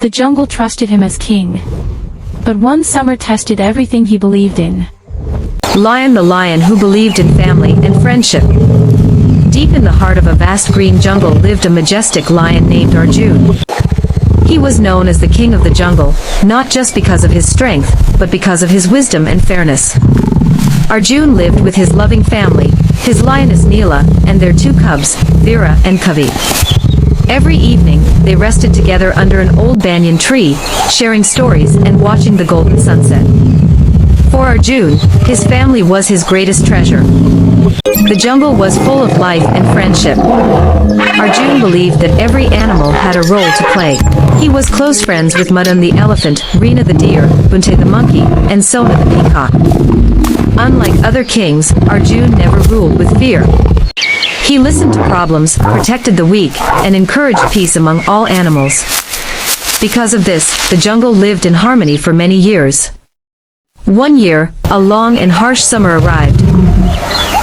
The jungle trusted him as king. But one summer tested everything he believed in. Lion the lion who believed in family and friendship. Deep in the heart of a vast green jungle lived a majestic lion named Arjun. He was known as the king of the jungle, not just because of his strength, but because of his wisdom and fairness. Arjun lived with his loving family, his lioness Neela, and their two cubs, Veera and Kavi. Every evening, they rested together under an old banyan tree, sharing stories and watching the golden sunset. For Arjun, his family was his greatest treasure. The jungle was full of life and friendship. Arjun believed that every animal had a role to play. He was close friends with Madan the elephant, Reena the deer, Bunte the monkey, and Sona the peacock. Unlike other kings, Arjun never ruled with fear. He listened to problems, protected the weak, and encouraged peace among all animals. Because of this, the jungle lived in harmony for many years. One year, a long and harsh summer arrived.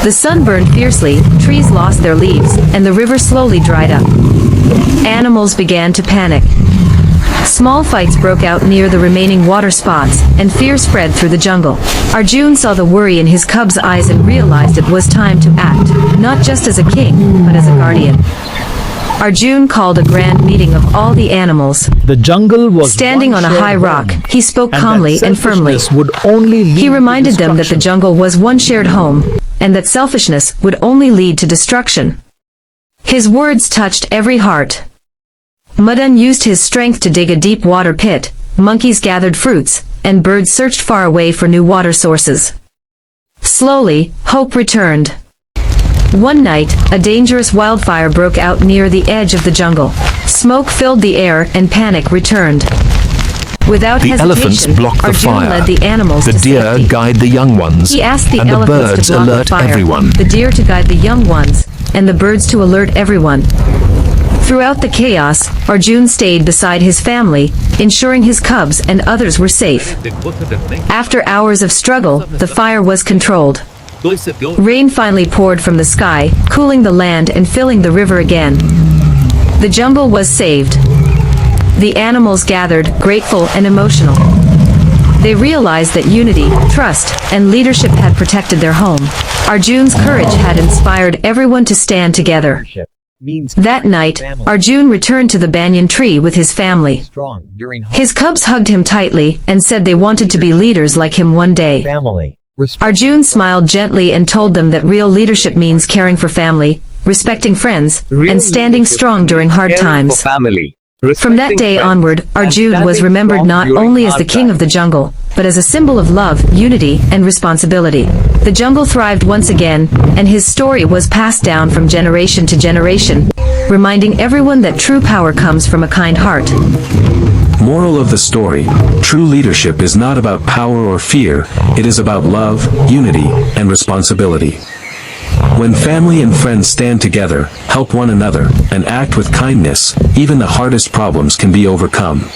The sun burned fiercely, trees lost their leaves, and the river slowly dried up. Animals began to panic. Small fights broke out near the remaining water spots, and fear spread through the jungle. Arjun saw the worry in his cubs' eyes and realized it was time to act, not just as a king, but as a guardian. Arjun called a grand meeting of all the animals. The jungle was standing on a high rock. He spoke calmly and firmly. He reminded them that the jungle was one shared home, and that selfishness would only lead to destruction. His words touched every heart. Madan used his strength to dig a deep water pit, monkeys gathered fruits, and birds searched far away for new water sources. Slowly, hope returned. One night, a dangerous wildfire broke out near the edge of the jungle. Smoke filled the air and panic returned. Without the elephants hesitation, block the Arjun fire. led the animals The to deer safety. guide the young ones. He asked the and the elephants birds to block alert the fire, everyone. the deer to guide the young ones, and the birds to alert everyone. Throughout the chaos, Arjun stayed beside his family, ensuring his cubs and others were safe. After hours of struggle, the fire was controlled. Rain finally poured from the sky, cooling the land and filling the river again. The jungle was saved. The animals gathered, grateful and emotional. They realized that unity, trust, and leadership had protected their home. Arjun's courage had inspired everyone to stand together. That night, Arjun returned to the banyan tree with his family. His cubs hugged him tightly and said they wanted to be leaders like him one day. Arjun smiled gently and told them that real leadership means caring for family, respecting friends, and standing strong during hard times. From that day onward, Arjun was remembered not only as the king of the jungle, but as a symbol of love, unity, and responsibility. The jungle thrived once again, and his story was passed down from generation to generation, reminding everyone that true power comes from a kind heart. Moral of the story: true leadership is not about power or fear, it is about love, unity, and responsibility. When family and friends stand together, help one another, and act with kindness, even the hardest problems can be overcome.